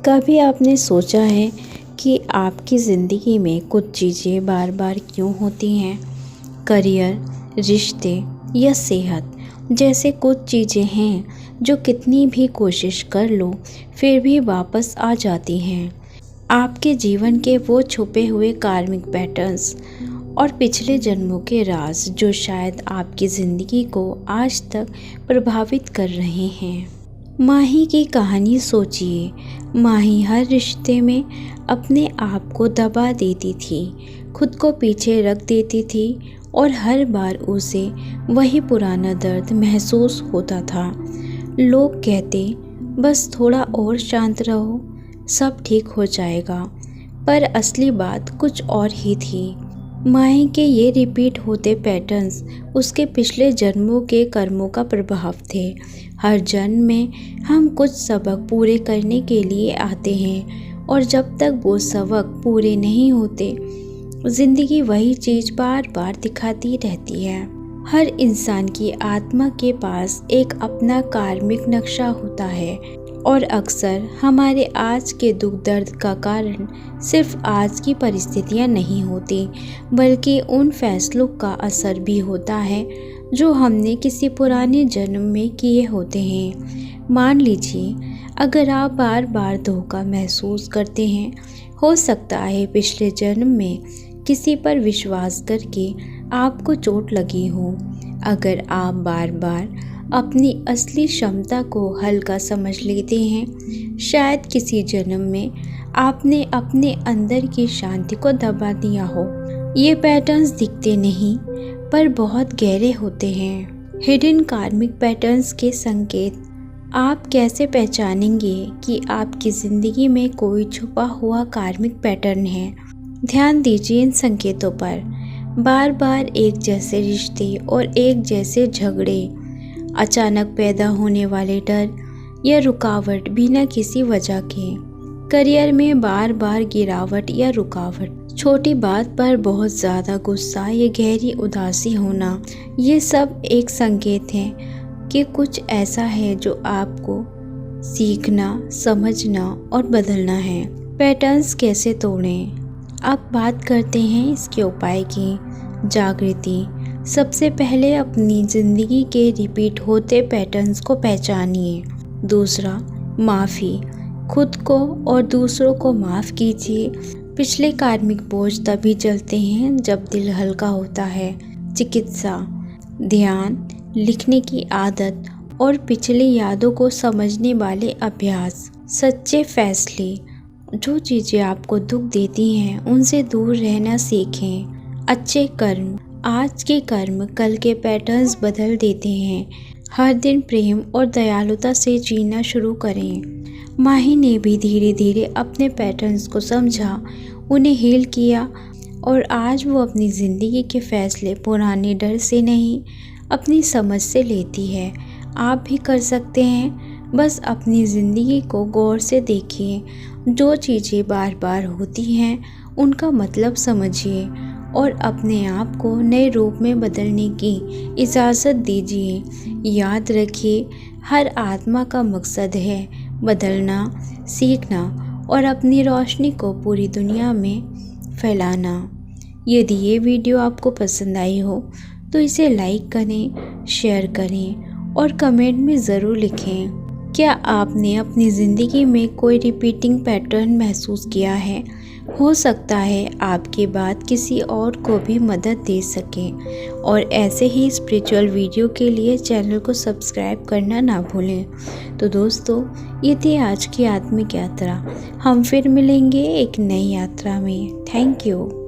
कभी आपने सोचा है कि आपकी ज़िंदगी में कुछ चीज़ें बार बार क्यों होती हैं? करियर, रिश्ते या सेहत जैसे कुछ चीज़ें हैं जो कितनी भी कोशिश कर लो फिर भी वापस आ जाती हैं। आपके जीवन के वो छुपे हुए कार्मिक पैटर्न्स और पिछले जन्मों के राज जो शायद आपकी ज़िंदगी को आज तक प्रभावित कर रहे हैं। माही की कहानी सोचिए। माही हर रिश्ते में अपने आप को दबा देती थी, खुद को पीछे रख देती थी और हर बार उसे वही पुराना दर्द महसूस होता था। लोग कहते बस थोड़ा और शांत रहो, सब ठीक हो जाएगा, पर असली बात कुछ और ही थी। माही के ये रिपीट होते पैटर्न्स उसके पिछले जन्मों के कर्मों का प्रभाव थे। हर जन्म में हम कुछ सबक पूरे करने के लिए आते हैं और जब तक वो सबक पूरे नहीं होते ज़िंदगी वही चीज़ बार बार दिखाती रहती है। हर इंसान की आत्मा के पास एक अपना कार्मिक नक्शा होता है और अक्सर हमारे आज के दुख दर्द का कारण सिर्फ आज की परिस्थितियां नहीं होती, बल्कि उन फैसलों का असर भी होता है जो हमने किसी पुराने जन्म में किए होते हैं। मान लीजिए अगर आप बार बार धोखा महसूस करते हैं, हो सकता है पिछले जन्म में किसी पर विश्वास करके आपको चोट लगी हो। अगर आप बार बार अपनी असली क्षमता को हल्का समझ लेते हैं, शायद किसी जन्म में आपने अपने अंदर की शांति को दबा दिया हो। ये पैटर्न्स दिखते नहीं पर बहुत गहरे होते हैं। हिडन कार्मिक पैटर्न्स के संकेत। आप कैसे पहचानेंगे कि आपकी ज़िंदगी में कोई छुपा हुआ कार्मिक पैटर्न है? ध्यान दीजिए इन संकेतों पर। बार बार एक जैसे रिश्ते और एक जैसे झगड़े, अचानक पैदा होने वाले डर या रुकावट बिना किसी वजह के, करियर में बार बार गिरावट या रुकावट, छोटी बात पर बहुत ज़्यादा गुस्सा या गहरी उदासी होना, ये सब एक संकेत है कि कुछ ऐसा है जो आपको सीखना, समझना और बदलना है। पैटर्न्स कैसे तोड़ें? अब बात करते हैं इसके उपाय की। जागृति। सबसे पहले अपनी ज़िंदगी के रिपीट होते पैटर्न्स को पहचानिए। दूसरा, माफ़ी। खुद को और दूसरों को माफ़ कीजिए। पिछले कार्मिक बोझ तभी चलते हैं जब दिल हल्का होता है। चिकित्सा। ध्यान, लिखने की आदत और पिछली यादों को समझने वाले अभ्यास। सच्चे फैसले। जो चीज़ें आपको दुख देती हैं उनसे दूर रहना सीखें। अच्छे कर्म। आज के कर्म कल के पैटर्न्स बदल देते हैं। हर दिन प्रेम और दयालुता से जीना शुरू करें। माही ने भी धीरे धीरे अपने पैटर्न्स को समझा, उन्हें हील किया और आज वो अपनी ज़िंदगी के फैसले पुराने डर से नहीं, अपनी समझ से लेती है। आप भी कर सकते हैं। बस अपनी ज़िंदगी को गौर से देखिए। जो चीज़ें बार बार होती हैं उनका मतलब समझिए और अपने आप को नए रूप में बदलने की इजाज़त दीजिए। याद रखिए, हर आत्मा का मकसद है बदलना, सीखना और अपनी रोशनी को पूरी दुनिया में फैलाना। यदि ये वीडियो आपको पसंद आई हो तो इसे लाइक करें, शेयर करें और कमेंट में ज़रूर लिखें। क्या आपने अपनी ज़िंदगी में कोई रिपीटिंग पैटर्न महसूस किया है? हो सकता है आपकी बात किसी और को भी मदद दे सके। और ऐसे ही स्पिरिचुअल वीडियो के लिए चैनल को सब्सक्राइब करना ना भूलें। तो दोस्तों, ये थी आज की आत्मिक यात्रा। हम फिर मिलेंगे एक नई यात्रा में। Thank you.